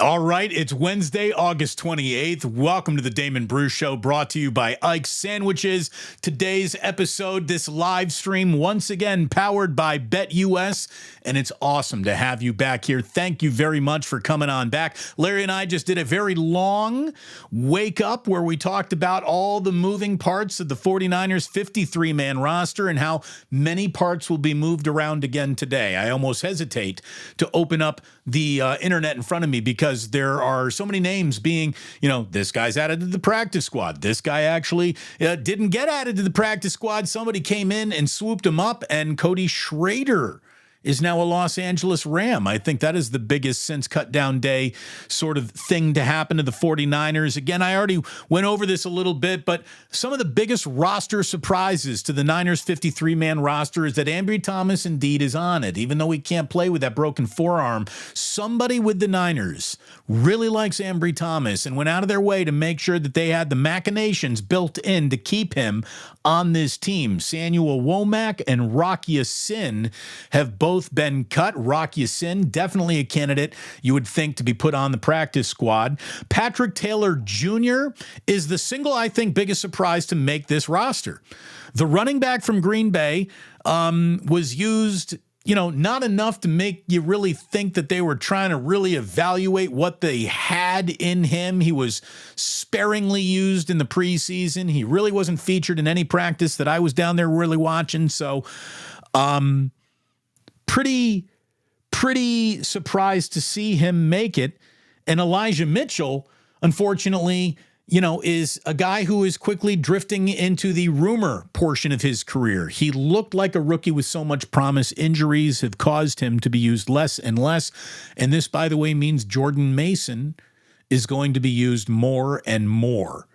All right, it's Wednesday, August 28th. Welcome to the Damon Brew Show, brought to you by Ike's Sandwiches. Today's episode, this live stream, once again powered by BetUS, and it's awesome to have you back here. Thank you very much for coming on back. Larry and I just did a very long wake up where we talked about all the moving parts of the 49ers 53-man roster and how many parts will be moved around again today. I almost hesitate to open up the internet in front of me because there are so many names being, this guy's added to the practice squad. This guy actually didn't get added to the practice squad. Somebody came in and swooped him up, and Cody Schrader is now a Los Angeles Ram. I think that is the biggest since cut down day sort of thing to happen to the 49ers. Again, I already went over this a little bit, but some of the biggest roster surprises to the Niners 53-man roster is that Ambry Thomas indeed is on it. Even though he can't play with that broken forearm, somebody with the Niners really likes Ambry Thomas and went out of their way to make sure that they had the machinations built in to keep him on this team. Samuel Womack and Rock Ya-Sin have both been cut. Rock Ya-Sin, definitely a candidate you would think to be put on the practice squad. Patrick Taylor Jr. is the single, I think, biggest surprise to make this roster. The running back from Green Bay was used not enough to make you really think that they were trying to really evaluate what they had in him. He was sparingly used in the preseason. He really wasn't featured in any practice that I was down there really watching. So, pretty surprised to see him make it. And Elijah Mitchell, unfortunately, is a guy who is quickly drifting into the rumor portion of his career. He looked like a rookie with so much promise. Injuries have caused him to be used less and less. And this, by the way, means Jordan Mason is going to be used more and more.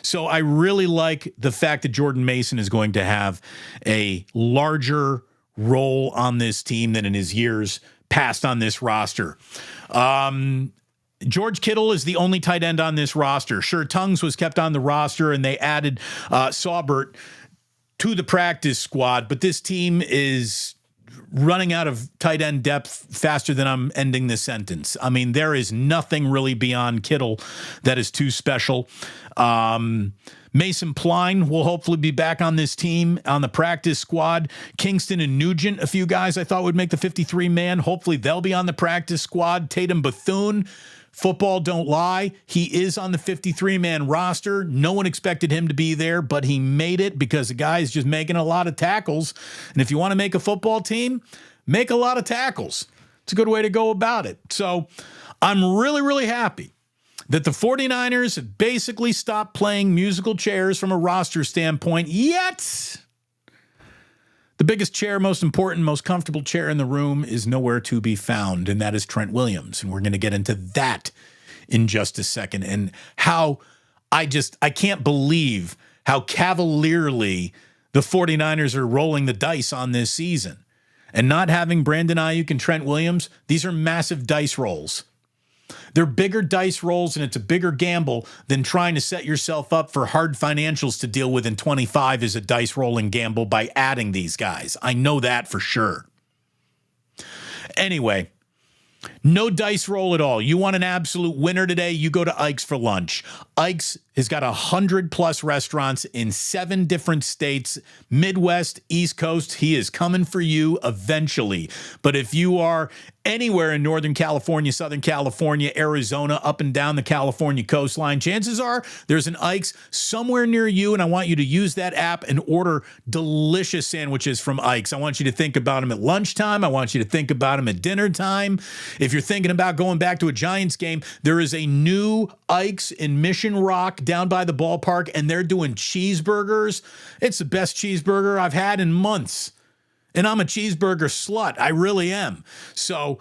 So I really like the fact that Jordan Mason is going to have a larger role on this team than in his years past on this roster. George Kittle is the only tight end on this roster. Sure, Tungs was kept on the roster, and they added Saubert to the practice squad, but this team is running out of tight end depth faster than I'm ending this sentence. I mean, there is nothing really beyond Kittle that is too special. Mason Pline will hopefully be back on this team on the practice squad. Kingston and Nugent, a few guys I thought would make the 53-man. Hopefully they'll be on the practice squad. Tatum Bethune, football don't lie. He is on the 53-man roster. No one expected him to be there, but he made it because the guy is just making a lot of tackles. And if you want to make a football team, make a lot of tackles. It's a good way to go about it. So I'm really, really happy that the 49ers have basically stopped playing musical chairs from a roster standpoint, yet the biggest chair, most important, most comfortable chair in the room is nowhere to be found, and that is Trent Williams. And we're going to get into that in just a second, and how I can't believe how cavalierly the 49ers are rolling the dice on this season. And not having Brandon Ayuk and Trent Williams, these are massive dice rolls. They're bigger dice rolls, and it's a bigger gamble than trying to set yourself up for hard financials to deal with in 25 is a dice rolling gamble by adding these guys. I know that for sure. Anyway, no dice roll at all. You want an absolute winner today? You go to Ike's for lunch. Ike's has got 100+ restaurants in 7 different states, Midwest, East Coast. He is coming for you eventually. But if you are anywhere in Northern California, Southern California, Arizona, up and down the California coastline, chances are there's an Ike's somewhere near you, and I want you to use that app and order delicious sandwiches from Ike's. I want you to think about them at lunchtime. I want you to think about them at dinner time. If you're thinking about going back to a Giants game, there is a new Ike's in Mission Rock down by the ballpark, and they're doing cheeseburgers. It's the best cheeseburger I've had in months. And I'm a cheeseburger slut. I really am. So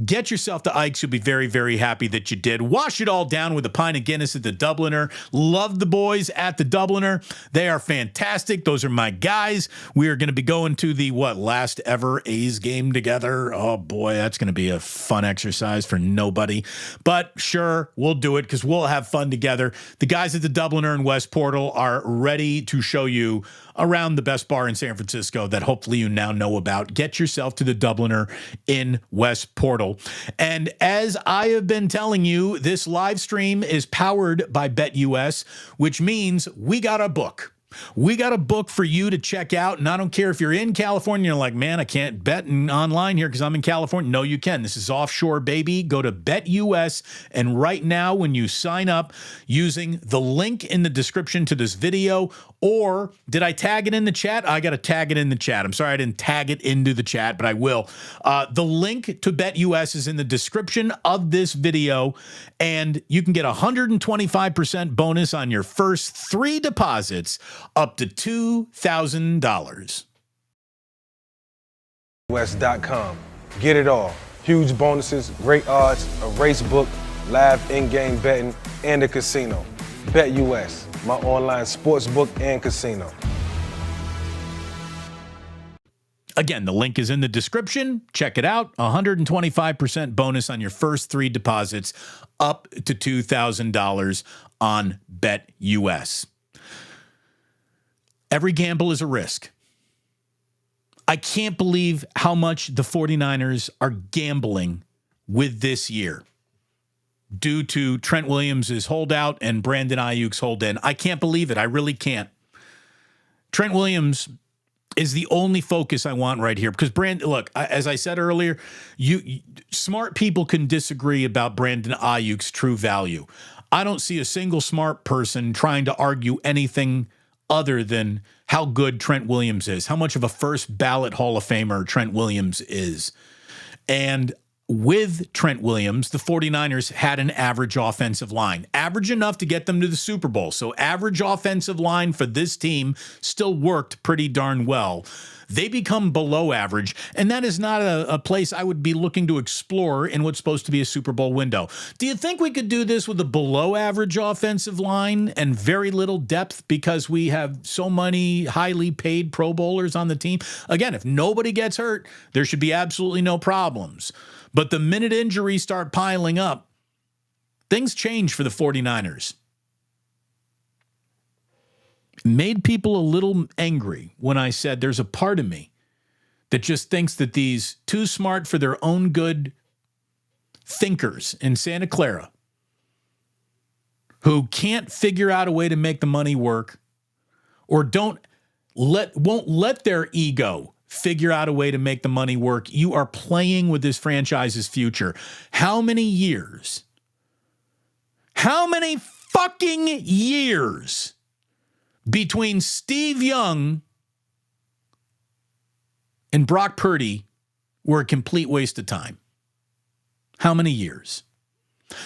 get yourself to Ike's. You'll be very, very happy that you did. Wash it all down with a pint of Guinness at the Dubliner. Love the boys at the Dubliner. They are fantastic. Those are my guys. We are going to be going to the, last ever A's game together. Oh, boy, that's going to be a fun exercise for nobody. But sure, we'll do it because we'll have fun together. The guys at the Dubliner in West Portal are ready to show you around the best bar in San Francisco that hopefully you now know about. Get yourself to the Dubliner in West BetUS portal. And as I have been telling you, this live stream is powered by BetUS, which means we got a book. We got a book for you to check out, and I don't care if you're in California, you're like, man, I can't bet online here because I'm in California. No, you can. This is offshore, baby. Go to BetUS, and right now when you sign up using the link in the description to this video, or did I tag it in the chat? I got to tag it in the chat. I'm sorry I didn't tag it into the chat, but I will. The link to BetUS is in the description of this video, and you can get 125% bonus on your first 3 deposits up to $2,000. West.com. Get it all. Huge bonuses, great odds, a race book, live in-game betting, and a casino. BetUS, my online sports book and casino. Again, the link is in the description. Check it out. 125% bonus on your first 3 deposits up to $2,000 on BetUS. Every gamble is a risk. I can't believe how much the 49ers are gambling with this year due to Trent Williams' holdout and Brandon Ayuk's hold in. I can't believe it. I really can't. Trent Williams is the only focus I want right here because look, as I said earlier, smart people can disagree about Brandon Ayuk's true value. I don't see a single smart person trying to argue anything other than how good Trent Williams is, how much of a first ballot Hall of Famer Trent Williams is. And with Trent Williams, the 49ers had an average offensive line, average enough to get them to the Super Bowl. So average offensive line for this team still worked pretty darn well. They become below average, and that is not a place I would be looking to explore in what's supposed to be a Super Bowl window. Do you think we could do this with a below average offensive line and very little depth because we have so many highly paid Pro Bowlers on the team? Again, if nobody gets hurt, there should be absolutely no problems. But the minute injuries start piling up, things change for the 49ers. Made people a little angry when I said there's a part of me that just thinks that these too smart for their own good thinkers in Santa Clara who can't figure out a way to make the money work or won't let their ego figure out a way to make the money work. You are playing with this franchise's future. How many years? How many fucking years between Steve Young and Brock Purdy were a complete waste of time? How many years?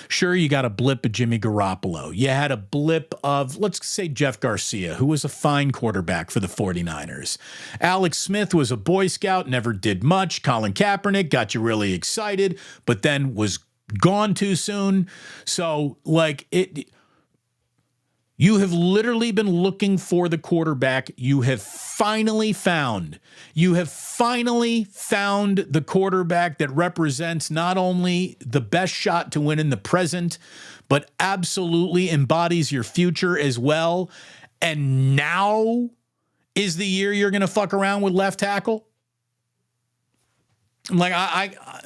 Sure, you got a blip of Jimmy Garoppolo. You had a blip of, let's say, Jeff Garcia, who was a fine quarterback for the 49ers. Alex Smith was a Boy Scout, never did much. Colin Kaepernick got you really excited, but then was gone too soon. So, you have literally been looking for the quarterback you have finally found. You have finally found the quarterback that represents not only the best shot to win in the present, but absolutely embodies your future as well. And now is the year you're going to fuck around with left tackle? Like,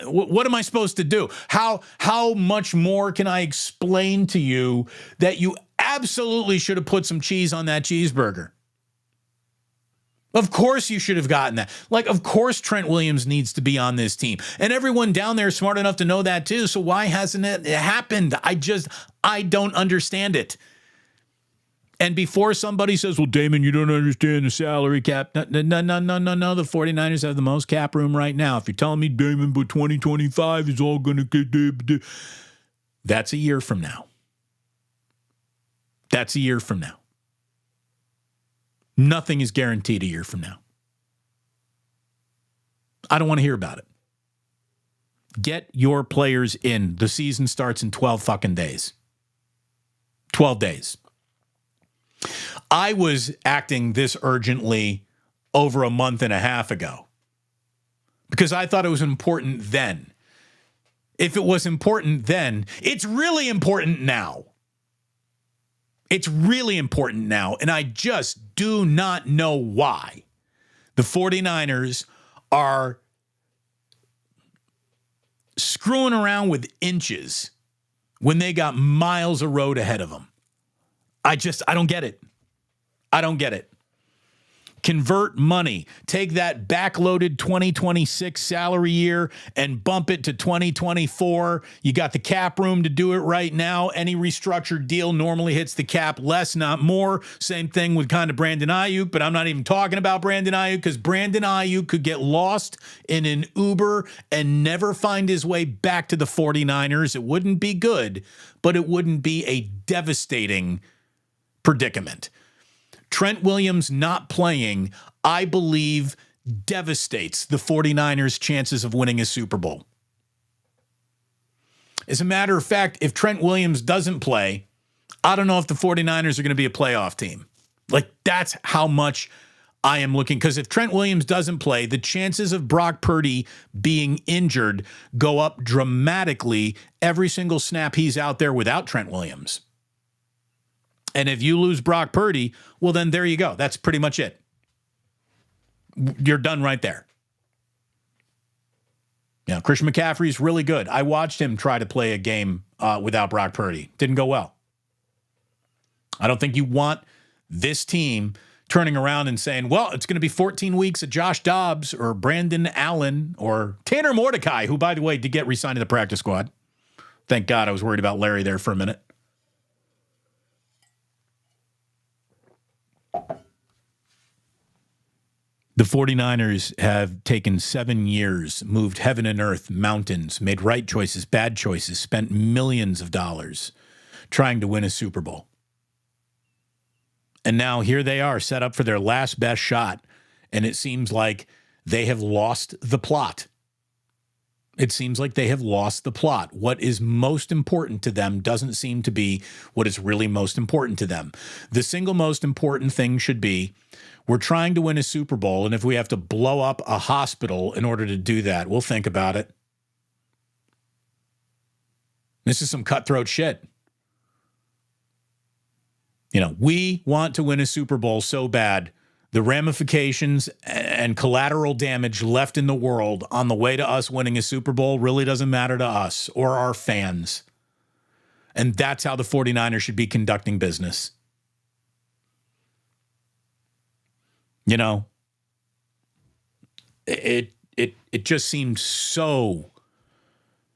what am I supposed to do? How much more can I explain to you that you absolutely should have put some cheese on that cheeseburger? Of course you should have gotten that. Like, of course Trent Williams needs to be on this team. And everyone down there is smart enough to know that too. So why hasn't it happened? I don't understand it. And before somebody says, well, Damon, you don't understand the salary cap. No. The 49ers have the most cap room right now. If you're telling me, Damon, but 2025 is all going to get... That's a year from now. That's a year from now. Nothing is guaranteed a year from now. I don't want to hear about it. Get your players in. The season starts in 12 fucking days. 12 days. I was acting this urgently over a month and a half ago because I thought it was important then. If it was important then, it's really important now. It's really important now, and I just do not know why the 49ers are screwing around with inches when they got miles of road ahead of them. I don't get it. I don't get it. Convert money. Take that backloaded 2026 salary year and bump it to 2024. You got the cap room to do it right now. Any restructured deal normally hits the cap less, not more. Same thing with kind of Brandon Ayuk, but I'm not even talking about Brandon Ayuk because Brandon Ayuk could get lost in an Uber and never find his way back to the 49ers. It wouldn't be good, but it wouldn't be a devastating predicament. Trent Williams not playing, I believe, devastates the 49ers' chances of winning a Super Bowl. As a matter of fact, if Trent Williams doesn't play, I don't know if the 49ers are going to be a playoff team. Like, that's how much I am looking. Because if Trent Williams doesn't play, the chances of Brock Purdy being injured go up dramatically every single snap he's out there without Trent Williams. And if you lose Brock Purdy, well, then there you go. That's pretty much it. You're done right there. Yeah, Christian McCaffrey's really good. I watched him try to play a game without Brock Purdy. Didn't go well. I don't think you want this team turning around and saying, well, it's going to be 14 weeks of Josh Dobbs or Brandon Allen or Tanner Mordecai, who, by the way, did get re-signed to the practice squad. Thank God. I was worried about Larry there for a minute. The 49ers have taken 7 years, moved heaven and earth, mountains, made right choices, bad choices, spent millions of dollars trying to win a Super Bowl. And now here they are, set up for their last best shot, and it seems like they have lost the plot. It seems like they have lost the plot. What is most important to them doesn't seem to be what is really most important to them. The single most important thing should be, we're trying to win a Super Bowl, and if we have to blow up a hospital in order to do that, we'll think about it. This is some cutthroat shit. You know, we want to win a Super Bowl so bad, the ramifications and collateral damage left in the world on the way to us winning a Super Bowl really doesn't matter to us or our fans. And that's how the 49ers should be conducting business. You know, it just seems so,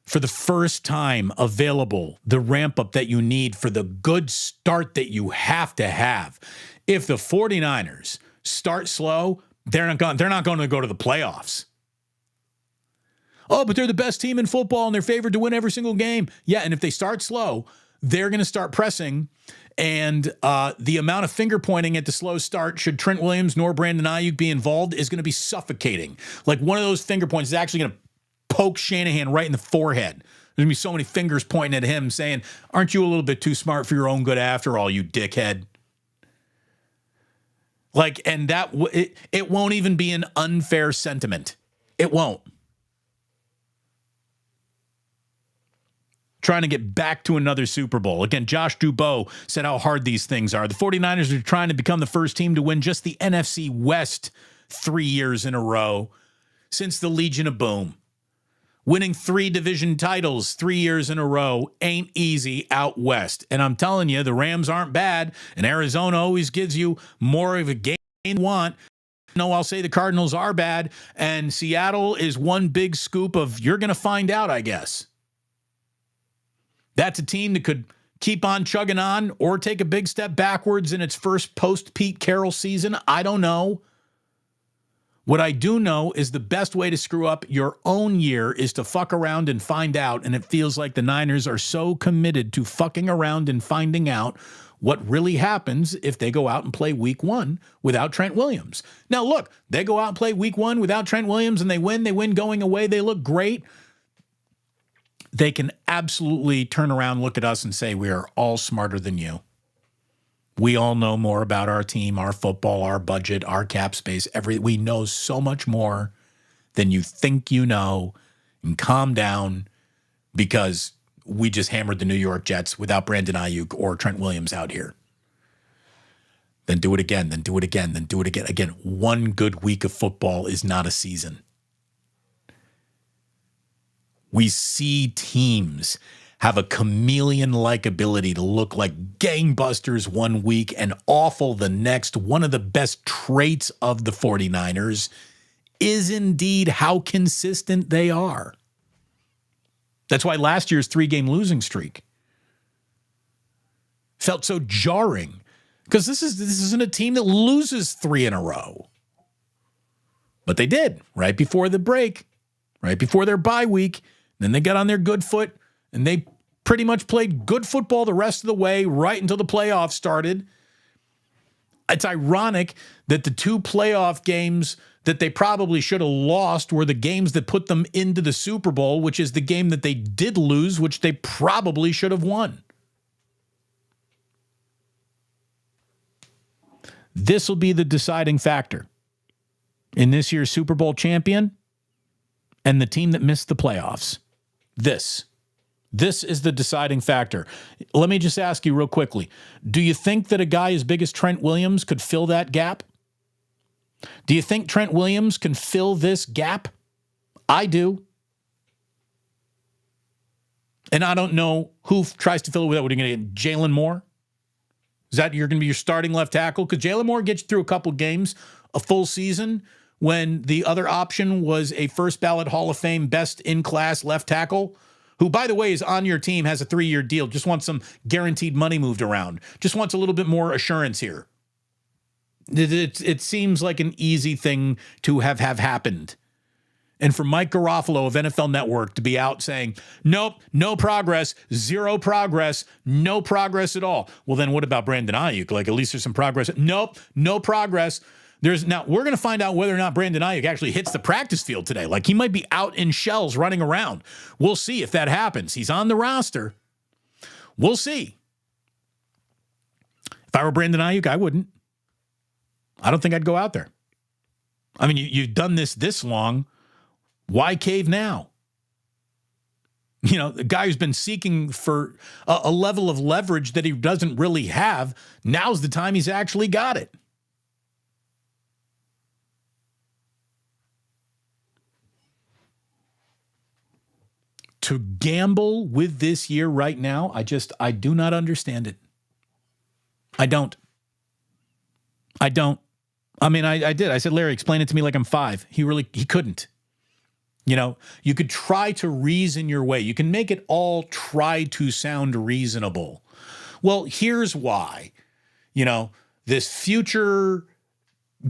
for the first time, available, the ramp up that you need for the good start that you have to have. If the 49ers start slow, they're not going to go to the playoffs. Oh, but they're the best team in football and they're favored to win every single game. Yeah, and if they start slow, they're going to start pressing. And the amount of finger pointing at the slow start, should Trent Williams nor Brandon Ayuk be involved, is going to be suffocating. Like, one of those finger points is actually going to poke Shanahan right in the forehead. There's going to be so many fingers pointing at him saying, aren't you a little bit too smart for your own good after all, you dickhead? Like, and that it won't even be an unfair sentiment. It won't. Trying to get back to another Super Bowl. Again, Josh Dubow said how hard these things are. The 49ers are trying to become the first team to win just the NFC West 3 years in a row since the Legion of Boom. Winning 3 division titles 3 years in a row ain't easy out west. And I'm telling you, the Rams aren't bad, and Arizona always gives you more of a game you want. No, I'll say the Cardinals are bad, and Seattle is one big scoop of you're going to find out, I guess. That's a team that could keep on chugging on or take a big step backwards in its first post-Pete Carroll season. I don't know. What I do know is the best way to screw up your own year is to fuck around and find out, and it feels like the Niners are so committed to fucking around and finding out what really happens if they go out and play week 1 without Trent Williams. Now, look, they go out and play week 1 without Trent Williams and they win going away, they look great. They can absolutely turn around, look at us and say, we are all smarter than you. We all know more about our team, our football, our budget, our cap space. We know so much more than you think you know. And calm down, because we just hammered the New York Jets without Brandon Ayuk or Trent Williams out here. Then do it again, then do it again, then do it again. Again, one good week of football is not a season. We see teams have a chameleon-like ability to look like gangbusters one week and awful the next. One of the best traits of the 49ers is indeed how consistent they are. That's why last year's 3-game losing streak felt so jarring, because this isn't a team that loses 3 in a row. But they did right before the break, right before their bye week. Then they got on their good foot, and they pretty much played good football the rest of the way right until the playoffs started. It's ironic that the 2 playoff games that they probably should have lost were the games that put them into the Super Bowl, which is the game that they did lose, which they probably should have won. This will be the deciding factor in this year's Super Bowl champion and the team that missed the playoffs. This is the deciding factor. Let me just ask you real quickly. Do you think that a guy as big as Trent Williams could fill that gap? Do you think Trent Williams can fill this gap? I do. And I don't know who tries to fill it with that. What are you going to get, Jalen Moore? Is that you're going to be your starting left tackle? Because Jalen Moore gets you through a couple games, a full season, when the other option was a first ballot Hall of Fame best in class left tackle, who, by the way, is on your team, has a 3-year deal, just wants some guaranteed money moved around, just wants a little bit more assurance here. It seems like an easy thing to have happened. And for Mike Garofalo of NFL Network to be out saying, nope, no progress, 0 progress, no progress at all. Well, then what about Brandon Ayuk? Like, at least there's some progress. Nope, no progress. Now, we're going to find out whether or not Brandon Ayuk actually hits the practice field today. Like, he might be out in shells running around. We'll see if that happens. He's on the roster. We'll see. If I were Brandon Ayuk, I wouldn't. I don't think I'd go out there. I mean, you've done this long. Why cave now? You know, the guy who's been seeking for a level of leverage that he doesn't really have, now's the time he's actually got it. To gamble with this year right now, I do not understand it. I don't. I mean, I did. I said, Larry, explain it to me like I'm 5. He couldn't. You know, you could try to reason your way. You can make it all try to sound reasonable. Well, here's why. You know, this future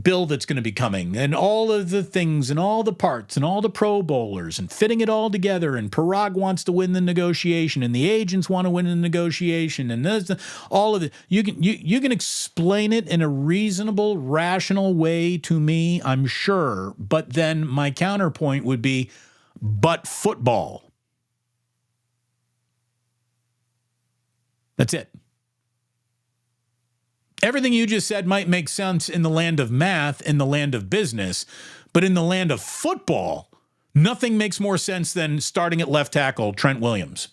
bill that's going to be coming and all of the things and all the parts and all the Pro Bowlers and fitting it all together, and Parag wants to win the negotiation and the agents want to win the negotiation, and all of it. You can explain it in a reasonable, rational way to me, I'm sure. But then my counterpoint would be, but football. That's it. Everything you just said might make sense in the land of math, in the land of business, but in the land of football, nothing makes more sense than starting at left tackle Trent Williams,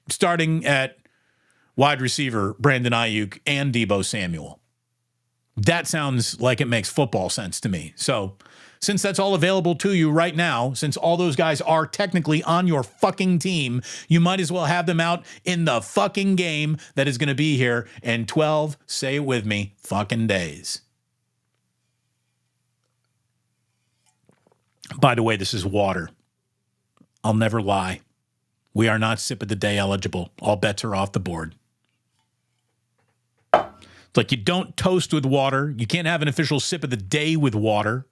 starting at wide receiver Brandon Ayuk and Deebo Samuel. That sounds like it makes football sense to me. So since that's all available to you right now, since all those guys are technically on your fucking team, you might as well have them out in the fucking game that is going to be here in 12, say it with me, fucking days. By the way, this is water. I'll never lie. We are not sip of the day eligible. All bets are off the board. It's like you don't toast with water. You can't have an official sip of the day with water.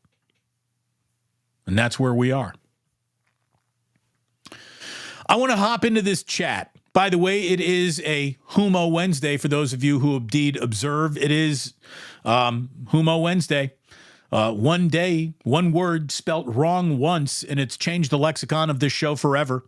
And that's where we are. I want to hop into this chat. By the way, it is a Humo Wednesday for those of you who indeed observe. It is Humo Wednesday. One day, one word spelt wrong once, and it's changed the lexicon of this show forever.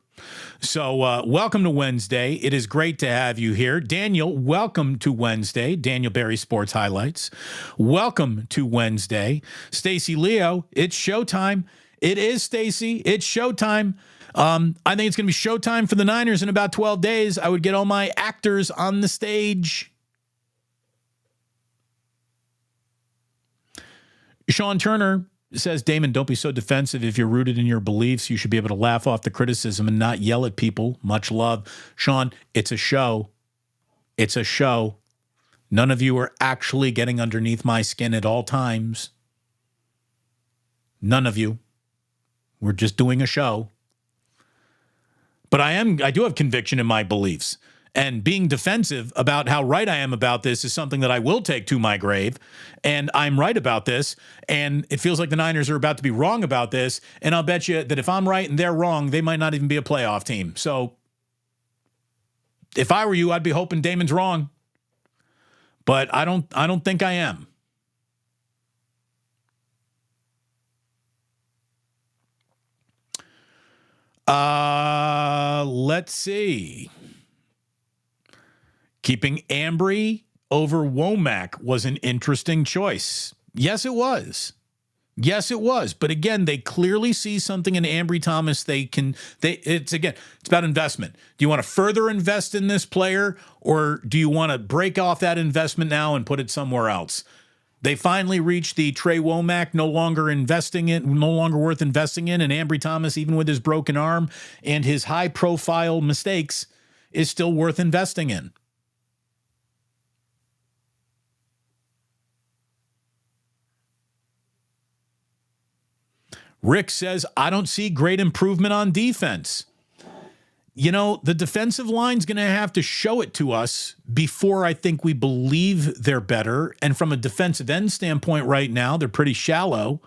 So welcome to Wednesday. It is great to have you here. Daniel, welcome to Wednesday. Daniel Berry Sports Highlights. Welcome to Wednesday. Stacy Leo, it's showtime. It is, Stacy. It's showtime. I think it's going to be showtime for the Niners in about 12 days. I would get all my actors on the stage. Sean Turner, says, Damon, don't be so defensive. If you're rooted in your beliefs, you should be able to laugh off the criticism and not yell at people. Much love. Sean, it's a show. It's a show. None of you are actually getting underneath my skin at all times. None of you. We're just doing a show. But I do have conviction in my beliefs. And being defensive about how right I am about this is something that I will take to my grave. And I'm right about this. And it feels like the Niners are about to be wrong about this. And I'll bet you that if I'm right and they're wrong, they might not even be a playoff team. So if I were you, I'd be hoping Damon's wrong. But I don't think I am. Let's see. Keeping Ambry over Womack was an interesting choice. Yes, it was. Yes, it was. But again, they clearly see something in Ambry Thomas. It's about investment. Do you want to further invest in this player, or do you want to break off that investment now and put it somewhere else? They finally reached the Trey Womack no longer worth investing in, and Ambry Thomas, even with his broken arm and his high-profile mistakes, is still worth investing in. Rick says, I don't see great improvement on defense. You know, the defensive line's going to have to show it to us before I think we believe they're better. And from a defensive end standpoint right now, they're pretty shallow.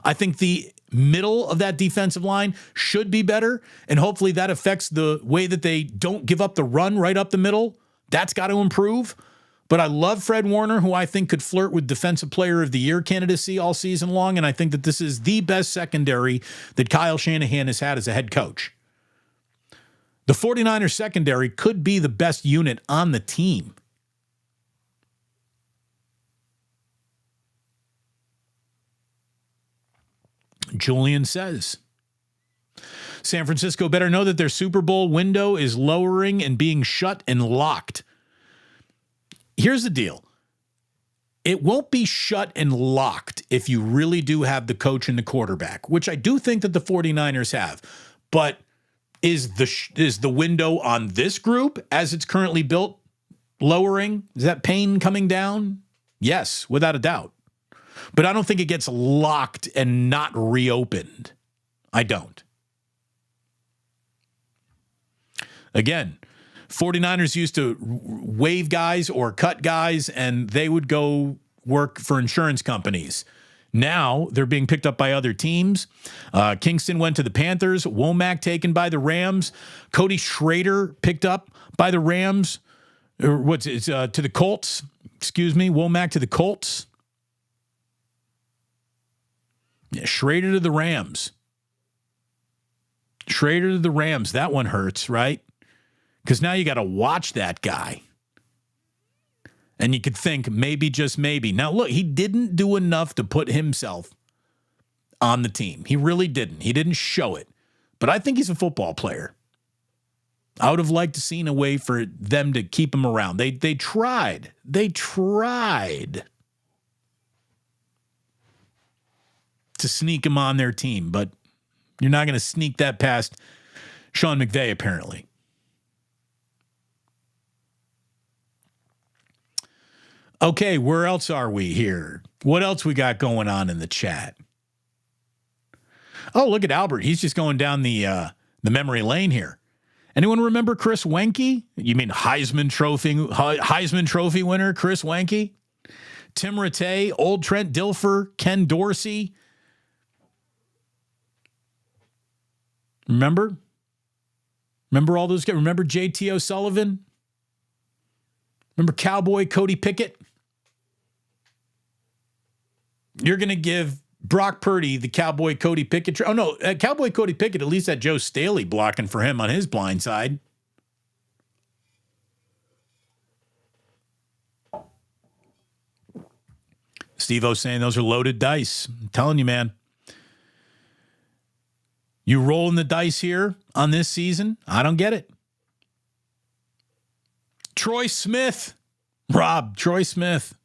I think the middle of that defensive line should be better, and hopefully that affects the way that they don't give up the run right up the middle. That's got to improve. But I love Fred Warner, who I think could flirt with Defensive Player of the Year candidacy all season long, and I think that this is the best secondary that Kyle Shanahan has had as a head coach. The 49ers secondary could be the best unit on the team. Julian says, San Francisco better know that their Super Bowl window is lowering and being shut and locked. Here's the deal. It won't be shut and locked if you really do have the coach and the quarterback, which I do think that the 49ers have. But is the window on this group, as it's currently built, lowering? Is that pain coming down? Yes, without a doubt. But I don't think it gets locked and not reopened. I don't. Again, 49ers used to waive guys or cut guys, and they would go work for insurance companies. Now they're being picked up by other teams. Kingston went to the Panthers. Womack taken by the Rams. Cody Schrader picked up by the Rams. To the Colts. Excuse me. Womack to the Colts. Yeah, Schrader to the Rams. Schrader to the Rams. That one hurts, right? Because now you got to watch that guy. And you could think maybe, just maybe. Now, look, he didn't do enough to put himself on the team. He really didn't. He didn't show it. But I think he's a football player. I would have liked to seen a way for them to keep him around. They tried. They tried to sneak him on their team. But you're not going to sneak that past Sean McVay, apparently. Okay, where else are we here? What else we got going on in the chat? Oh, look at Albert. He's just going down the memory lane here. Anyone remember Chris Wenke? You mean Heisman Trophy winner Chris Wenke? Tim Rattay, old Trent Dilfer, Ken Dorsey. Remember? Remember all those guys? Remember J.T. O'Sullivan? Remember Cowboy Cody Pickett? You're going to give Brock Purdy the Cowboy Cody Pickett. Oh, no. Cowboy Cody Pickett at least had Joe Staley blocking for him on his blind side. Steve-O saying those are loaded dice. I'm telling you, man. You rolling the dice here on this season? I don't get it. Troy Smith. Troy Smith.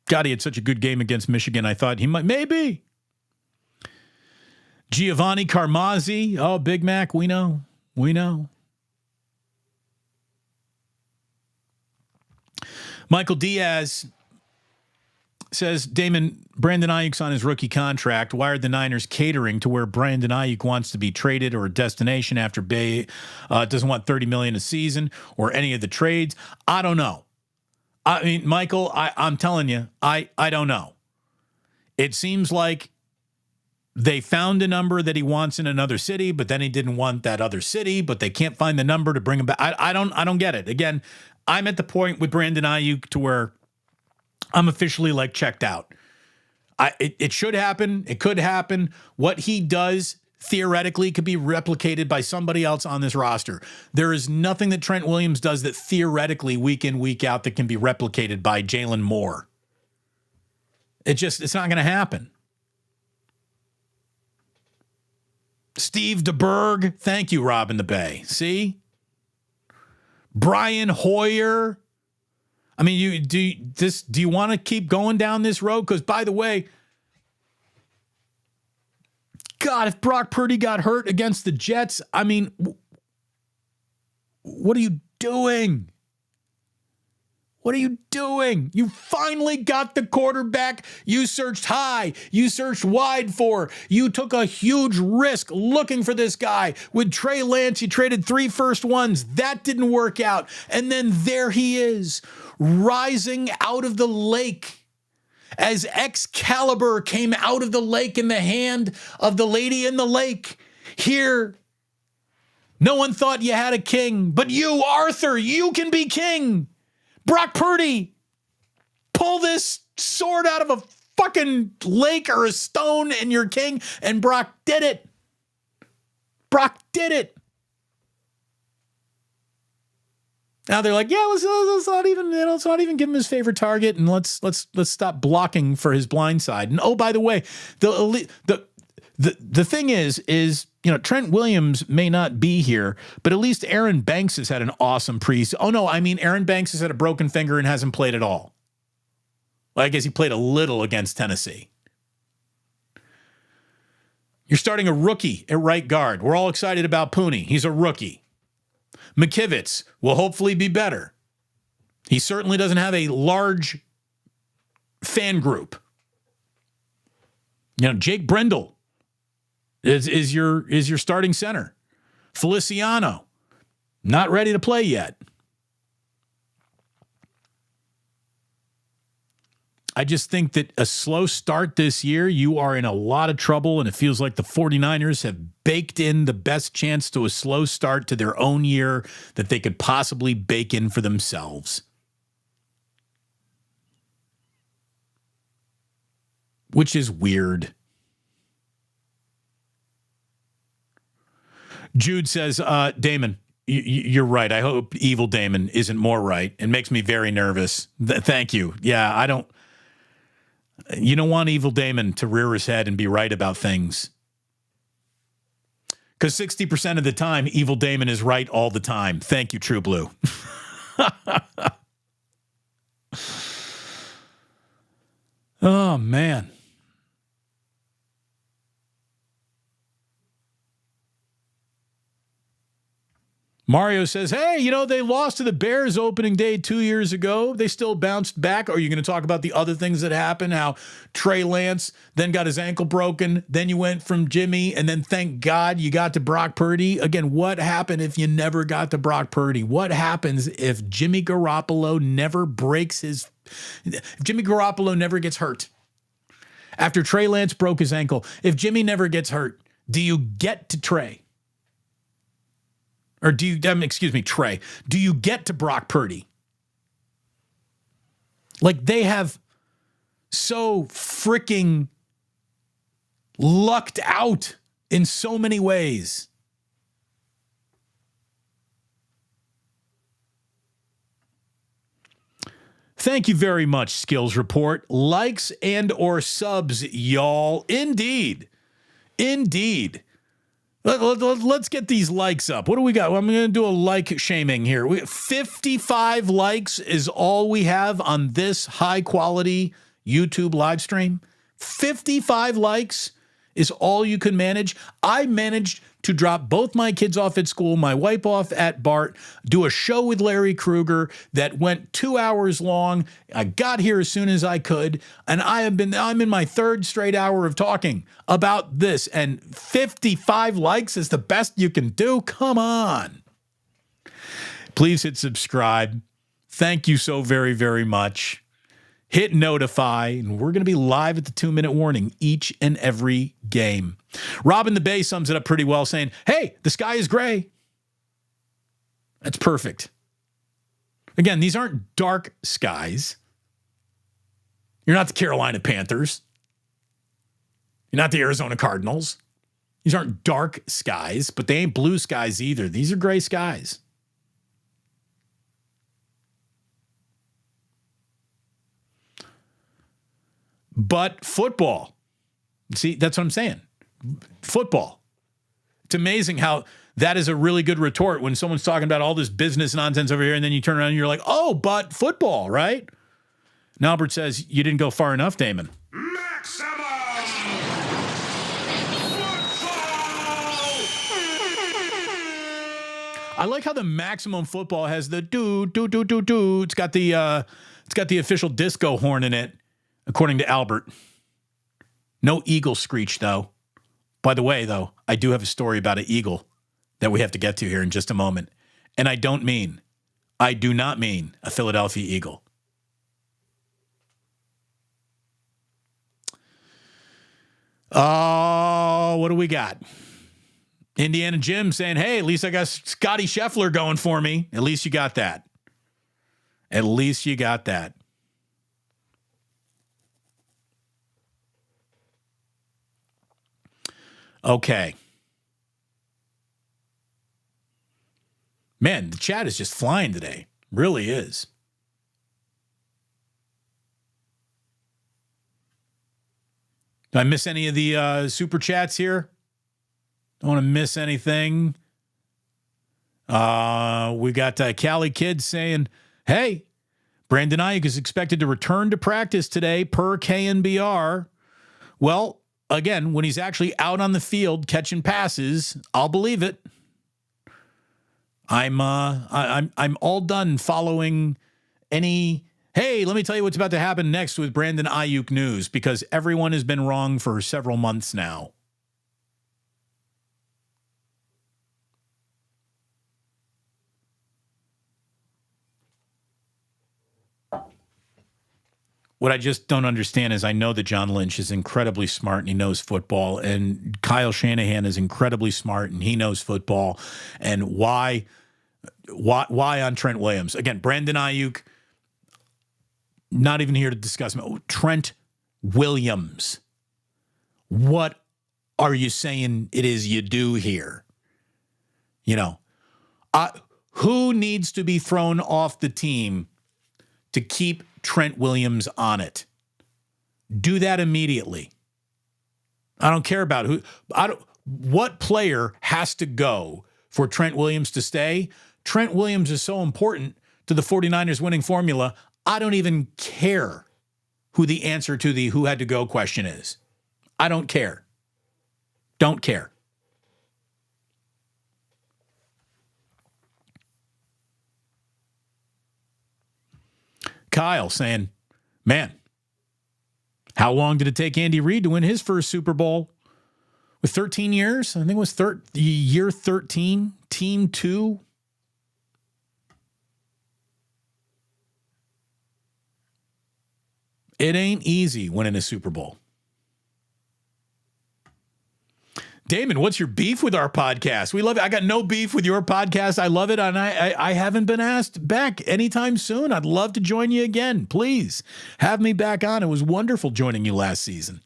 God, he had such a good game against Michigan. I thought he might, maybe Giovanni Carmazzi. Oh, Big Mac, we know. We know. Michael Diaz says, Damon, Brandon Ayuk's on his rookie contract. Why are the Niners catering to where Brandon Ayuk wants to be traded or a destination after Bay doesn't want $30 million a season or any of the trades? I don't know. I mean, Michael, I'm telling you, I don't know. It seems like they found a number that he wants in another city, but then he didn't want that other city, but they can't find the number to bring him back. I don't get it. Again, I'm at the point with Brandon Ayuk to where I'm officially like checked out. It should happen. It could happen. What he does theoretically could be replicated by somebody else on this roster. There is nothing that Trent Williams does that theoretically week in, week out that can be replicated by Jalen Moore. It's not going to happen. Steve DeBerg. Thank you, Robin the Bay. See? Brian Hoyer. I mean, do you want to keep going down this road? Because, by the way, God, if Brock Purdy got hurt against the Jets, I mean, what are you doing? What are you doing? You finally got the quarterback you searched high, you searched wide for. You took a huge risk looking for this guy. With Trey Lance, you traded 3 first ones. That didn't work out. And then there he is, rising out of the lake as Excalibur came out of the lake in the hand of the lady in the lake. Here, no one thought you had a king, but you, Arthur, you can be king. Brock Purdy, pull this sword out of a fucking lake or a stone and you're king. And Brock did it. Brock did it. Now they're like, yeah, let's not even give him his favorite target, and let's stop blocking for his blind side. And oh, by the way, the thing is, Trent Williams may not be here, but at least Aaron Banks has had an awesome Oh no, I mean Aaron Banks has had a broken finger and hasn't played at all. Well, I guess he played a little against Tennessee. You're starting a rookie at right guard. We're all excited about Pooney. He's a rookie. McKivitz will hopefully be better. He certainly doesn't have a large fan group. Jake Brendel is your starting center. Feliciano, not ready to play yet. I just think that a slow start this year, you are in a lot of trouble, and it feels like the 49ers have baked in the best chance to a slow start to their own year that they could possibly bake in for themselves. Which is weird. Jude says, Damon, you're right. I hope evil Damon isn't more right. It makes me very nervous. Thank you. Yeah, you don't want evil Damon to rear his head and be right about things. Because 60% of the time, evil Damon is right all the time. Thank you, True Blue. Oh, man. Mario says, hey, they lost to the Bears opening day 2 years ago. They still bounced back. Are you going to talk about the other things that happened? How Trey Lance then got his ankle broken. Then you went from Jimmy, and then thank God you got to Brock Purdy. Again, what happened if you never got to Brock Purdy? What happens if Jimmy Garoppolo never if Jimmy Garoppolo never gets hurt? After Trey Lance broke his ankle, if Jimmy never gets hurt, do you get to Trey? Or Trey. Do you get to Brock Purdy? Like, they have so freaking lucked out in so many ways. Thank you very much, Skills Report. Likes and or subs, y'all. Indeed. Let's get these likes up. What do we got? Well, I'm going to do a like shaming here. 55 likes is all we have on this high quality YouTube live stream. 55 likes is all you can manage. I managed to drop both my kids off at school, my wife off at BART, do a show with Larry Krueger that went 2 hours long. I got here as soon as I could, and I'm in my third straight hour of talking about this, and 55 likes is the best you can do? Come on. Please hit subscribe. Thank you so very, very much. Hit notify, and we're going to be live at the 2-minute warning each and every game. Rob in the Bay sums it up pretty well, saying, hey, the sky is gray. That's perfect. Again, these aren't dark skies. You're not the Carolina Panthers. You're not the Arizona Cardinals. These aren't dark skies, but they ain't blue skies either. These are gray skies. But football, see, that's what I'm saying. Football. It's amazing how that is a really good retort when someone's talking about all this business nonsense over here, and then you turn around and you're like, oh, but football, right? And Albert says, you didn't go far enough, Damon. Maximum football! I like how the maximum football has the do. It's got the official disco horn in it. According to Albert. No eagle screech, though. By the way, though, I do have a story about an eagle that we have to get to here in just a moment. And I do not mean a Philadelphia Eagle. Oh, what do we got? Indiana Jim saying, hey, at least I got Scotty Scheffler going for me. At least you got that. At least you got that. Okay. Man, the chat is just flying today. Really is. Do I miss any of the super chats here? Don't want to miss anything. We got Cali Kid saying, hey, Brandon Ayuk is expected to return to practice today per KNBR. Well, again, when he's actually out on the field catching passes, I'll believe it. I'm all done following any, hey, let me tell you what's about to happen next with Brandon Ayuk news, because everyone has been wrong for several months now. What I just don't understand is I know that John Lynch is incredibly smart and he knows football, and Kyle Shanahan is incredibly smart and he knows football. And why on Trent Williams? Again, Brandon Ayuk, not even here to discuss. Trent Williams. What are you saying it is you do here? You know, who needs to be thrown off the team to keep Trent Williams on it? Do that immediately. I don't care about what player has to go for Trent Williams to stay. Trent Williams is so important to the 49ers winning formula. I don't even care who the answer to the who had to go question is. I don't care. Don't care. Kyle saying, man, how long did it take Andy Reid to win his first Super Bowl? With 13 years? I think it was year 13, team 2. It ain't easy winning a Super Bowl. Damon, what's your beef with our podcast? We love it. I got no beef with your podcast. I love it. And I haven't been asked back anytime soon. I'd love to join you again. Please have me back on. It was wonderful joining you last season.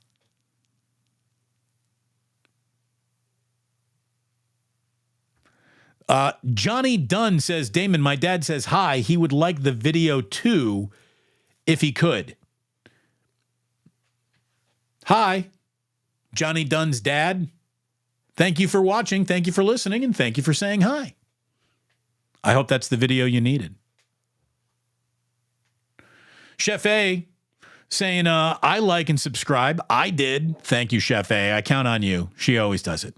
Johnny Dunn says, Damon, my dad says hi. He would like the video too if he could. Hi, Johnny Dunn's dad. Thank you for watching. Thank you for listening. And thank you for saying hi. I hope that's the video you needed. Chef A saying, I like and subscribe. I did. Thank you, Chef A. I count on you. She always does it.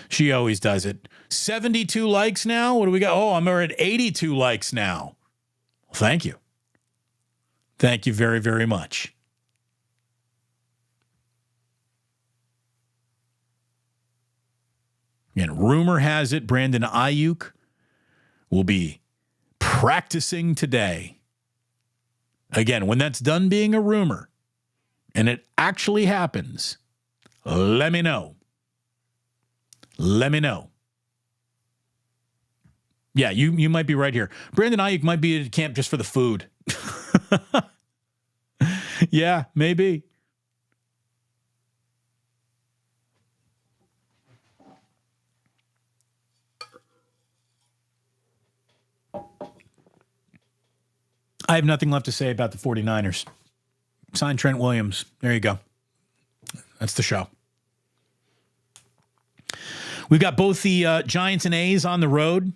She always does it. 72 likes now. What do we got? Oh, I'm at 82 likes now. Well, thank you. Thank you very, very much. And rumor has it Brandon Ayuk will be practicing today. Again, when that's done being a rumor and it actually happens, let me know. Let me know. Yeah, you might be right here. Brandon Ayuk might be at camp just for the food. Yeah, maybe. I have nothing left to say about the 49ers. Sign Trent Williams. There you go. That's the show. We've got both the Giants and A's on the road.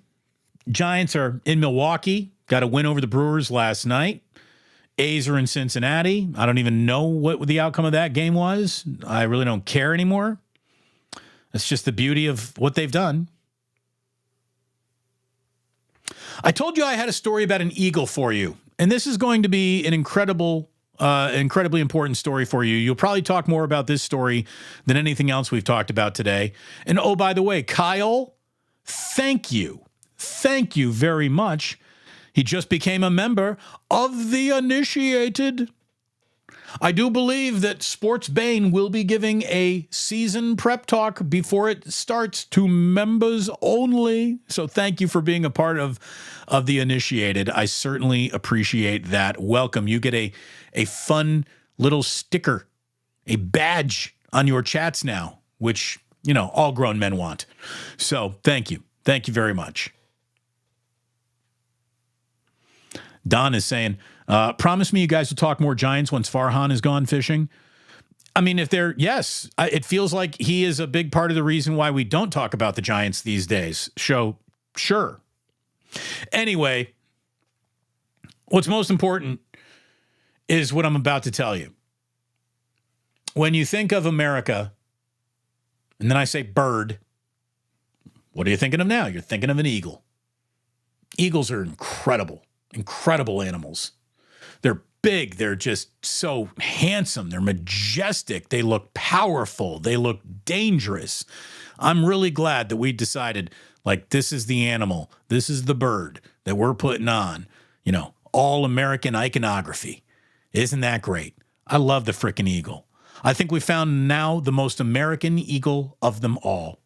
Giants are in Milwaukee. Got a win over the Brewers last night. A's are in Cincinnati. I don't even know what the outcome of that game was. I really don't care anymore. That's just the beauty of what they've done. I told you I had a story about an eagle for you, and this is going to be an incredibly important story for you. You'll probably talk more about this story than anything else we've talked about today. And oh, by the way, Kyle, thank you. Thank you very much. He just became a member of the Initiated. I do believe that Sports Bane will be giving a season prep talk before it starts to members only. So thank you for being a part of the Initiated. I certainly appreciate that. Welcome. You get a fun little sticker, a badge on your chats now, which, you know, all grown men want. So thank you. Thank you very much. Don is saying, promise me you guys will talk more Giants once Farhan is gone fishing. I mean, if they're, yes, it feels like he is a big part of the reason why we don't talk about the Giants these days. So, sure. Anyway, what's most important is what I'm about to tell you. When you think of America, and then I say bird, what are you thinking of now? You're thinking of an eagle. Eagles are incredible animals. They're big. They're just so handsome. They're majestic. They look powerful. They look dangerous. I'm really glad that we decided, like, this is the animal. This is the bird that we're putting on, you know, all American iconography. Isn't that great? I love the frickin' eagle. I think we found now the most American eagle of them all.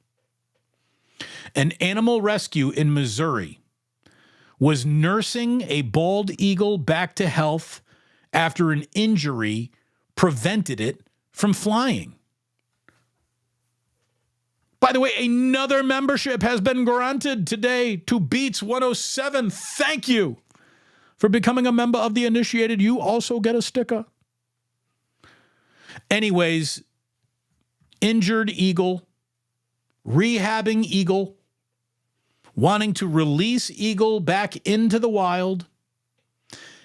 An animal rescue in Missouri was nursing a bald eagle back to health after an injury prevented it from flying. By the way, another membership has been granted today to Beats 107. Thank you for becoming a member of the Initiated. You also get a sticker. Anyways, injured eagle, rehabbing eagle, wanting to release eagle back into the wild.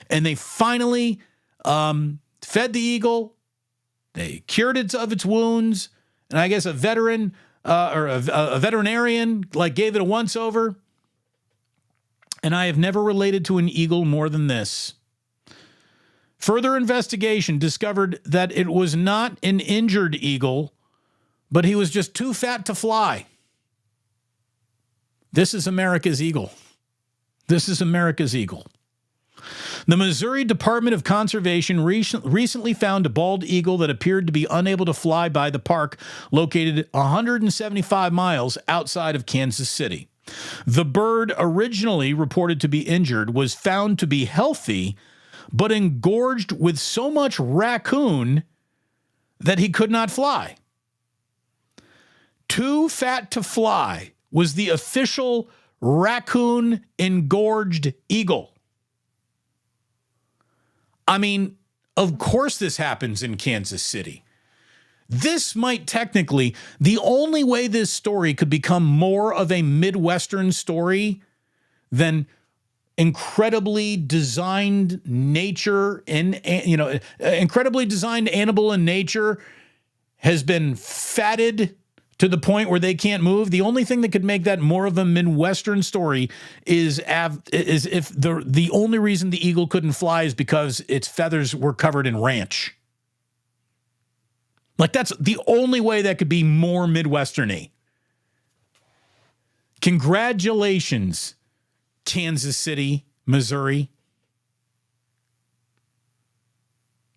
And they finally fed the eagle. They cured it of its wounds. And I guess a veteran or a veterinarian like gave it a once over. And I have never related to an eagle more than this. Further investigation discovered that it was not an injured eagle, but he was just too fat to fly. This is America's eagle. This is America's eagle. The Missouri Department of Conservation recently found a bald eagle that appeared to be unable to fly by the park located 175 miles outside of Kansas City. The bird, originally reported to be injured, was found to be healthy, but engorged with so much raccoon that he could not fly. Too fat to fly was the official raccoon engorged eagle. I mean, of course this happens in Kansas City. This might technically, the only way this story could become more of a Midwestern story than incredibly designed nature incredibly designed animal in nature has been fatted to the point where they can't move. The only thing that could make that more of a Midwestern story is if the only reason the eagle couldn't fly is because its feathers were covered in ranch. Like, that's the only way that could be more Midwestern-y. Congratulations, Kansas City, Missouri.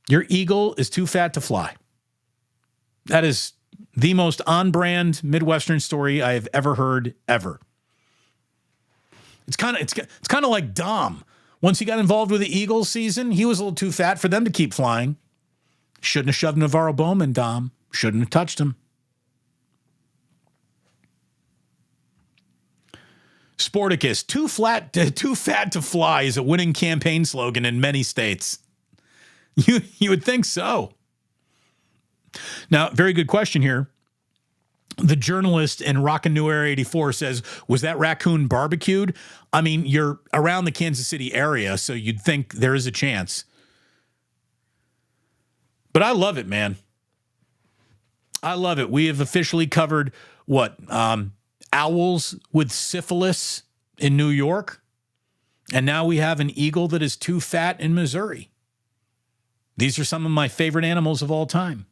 Your eagle is too fat to fly. That is the most on-brand Midwestern story I have ever heard, ever. It's kind of like Dom. Once he got involved with the Eagles season, he was a little too fat for them to keep flying. Shouldn't have shoved Navarro Bowman, Dom. Shouldn't have touched him. Sporticus, too fat to fly is a winning campaign slogan in many states. You would think so. Now, very good question here. The journalist in Rockin' New Air 84 says, was that raccoon barbecued? I mean, you're around the Kansas City area, so you'd think there is a chance. But I love it, man. I love it. We have officially covered, owls with syphilis in New York. And now we have an eagle that is too fat in Missouri. These are some of my favorite animals of all time.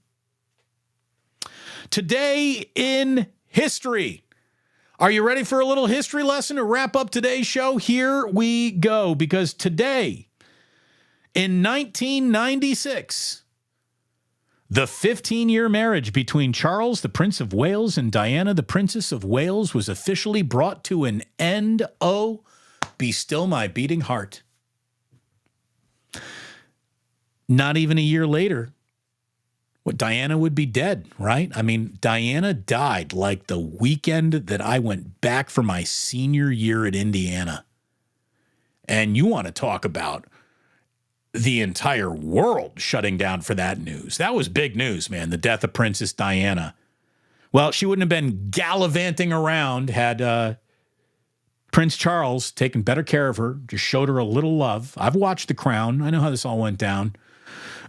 Today in history. Are you ready for a little history lesson to wrap up today's show? Here we go, because today, in 1996, the 15-year marriage between Charles, the Prince of Wales, and Diana, the Princess of Wales, was officially brought to an end. Oh, be still my beating heart. Not even a year later, Diana would be dead, right? I mean, Diana died like the weekend that I went back for my senior year at Indiana. And you want to talk about the entire world shutting down for that news. That was big news, man, the death of Princess Diana. Well, she wouldn't have been gallivanting around had Prince Charles taken better care of her, just showed her a little love. I've watched The Crown. I know how this all went down.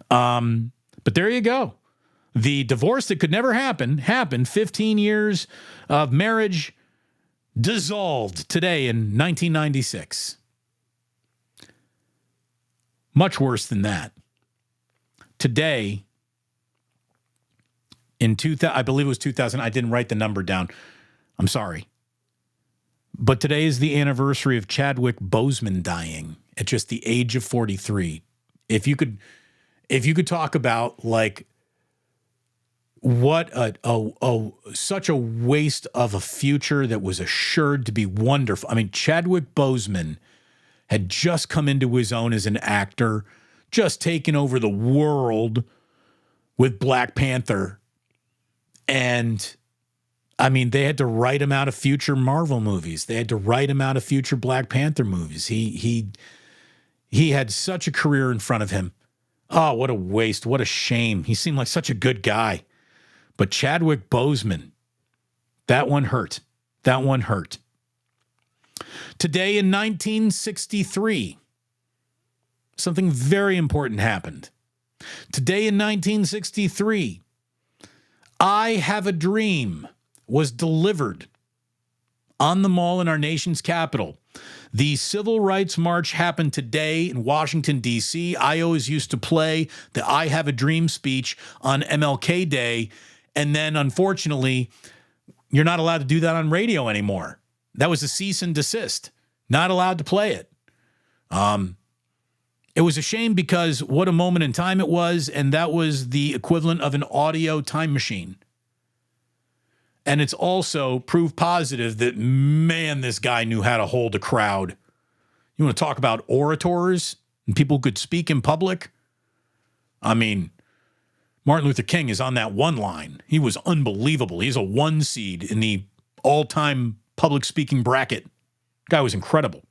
But there you go. The divorce that could never happen happened. 15 years of marriage dissolved today in 1996. Much worse than that. Today, in 2000, I believe it was 2000. I didn't write the number down. I'm sorry. But today is the anniversary of Chadwick Boseman dying at just the age of 43. If you could talk about like what such a waste of a future that was assured to be wonderful. I mean, Chadwick Boseman had just come into his own as an actor, just taken over the world with Black Panther. And I mean, they had to write him out of future Marvel movies. They had to write him out of future Black Panther movies. He had such a career in front of him. Oh, what a waste. What a shame. He seemed like such a good guy. But Chadwick Boseman, that one hurt. That one hurt. Today in 1963, something very important happened. Today in 1963, I Have a Dream was delivered on the mall in our nation's capital. The Civil Rights March happened today in Washington, D.C. I always used to play the I Have a Dream speech on MLK Day. And then, unfortunately, you're not allowed to do that on radio anymore. That was a cease and desist. Not allowed to play it. It was a shame because what a moment in time it was, and that was the equivalent of an audio time machine. And it's also proof positive that, man, this guy knew how to hold a crowd. You want to talk about orators and people who could speak in public? I mean, Martin Luther King is on that one line. He was unbelievable. He's a 1 seed in the all-time public speaking bracket. Guy was incredible.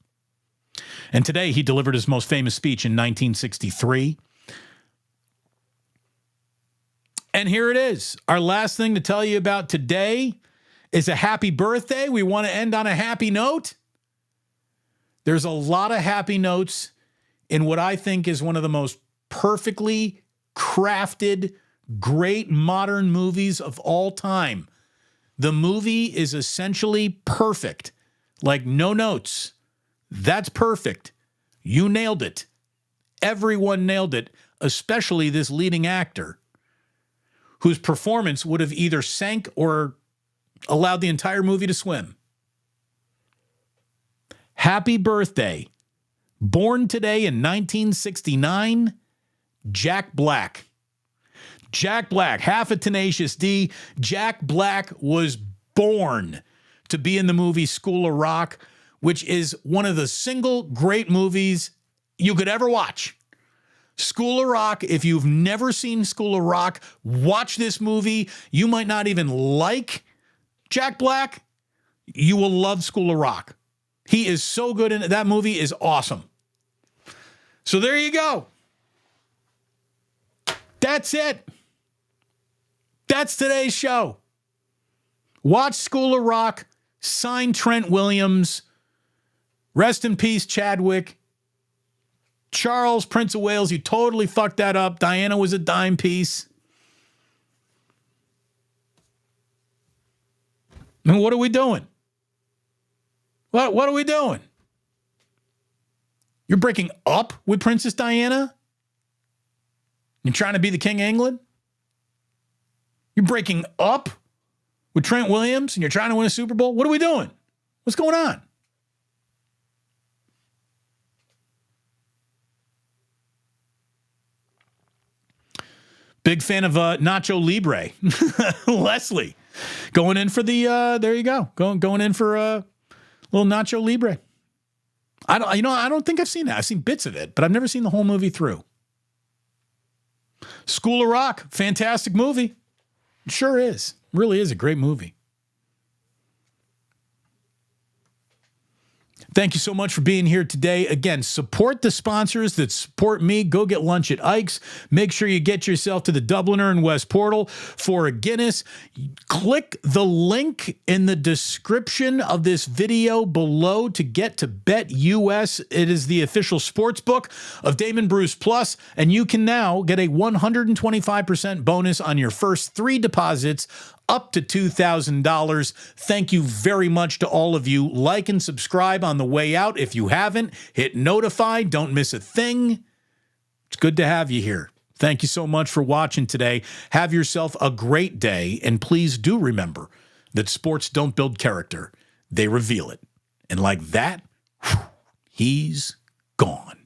And today he delivered his most famous speech in 1963. And here it is. Our last thing to tell you about today is a happy birthday. We want to end on a happy note. There's a lot of happy notes in what I think is one of the most perfectly crafted, great modern movies of all time. The movie is essentially perfect. Like, no notes. That's perfect. You nailed it. Everyone nailed it, especially this leading actor, whose performance would have either sank or allowed the entire movie to swim. Happy birthday. Born today in 1969, Jack Black. Jack Black, half a Tenacious D. Jack Black was born to be in the movie School of Rock, which is one of the single great movies you could ever watch. School of Rock, if you've never seen School of Rock, watch this movie. You might not even like Jack Black. You will love School of Rock. He is so good in it. That movie is awesome. So there you go. That's it. That's today's show. Watch School of Rock. Sign Trent Williams. Rest in peace, Chadwick. Charles, Prince of Wales, you totally fucked that up. Diana was a dime piece. And what are we doing? What are we doing? You're breaking up with Princess Diana? You're trying to be the King of England? You're breaking up with Trent Williams and you're trying to win a Super Bowl? What are we doing? What's going on? Big fan of Nacho Libre. Leslie going in for the, there you go. Going in for a little Nacho Libre. I don't think I've seen that. I've seen bits of it, but I've never seen the whole movie through. School of Rock, fantastic movie. It sure is. Really is a great movie. Thank you so much for being here today. Again, support the sponsors that support me. Go get lunch at Ike's. Make sure you get yourself to the Dubliner in West Portal for a Guinness. Click the link in the description of this video below to get to BetUS. It is the official sports book of Damon Bruce Plus, and you can now get a 125% bonus on your first 3 deposits up to $2,000. Thank you very much to all of you. Like and subscribe on the way out. If you haven't, hit notify. Don't miss a thing. It's good to have you here. Thank you so much for watching today. Have yourself a great day. And please do remember that sports don't build character. They reveal it. And like that, he's gone.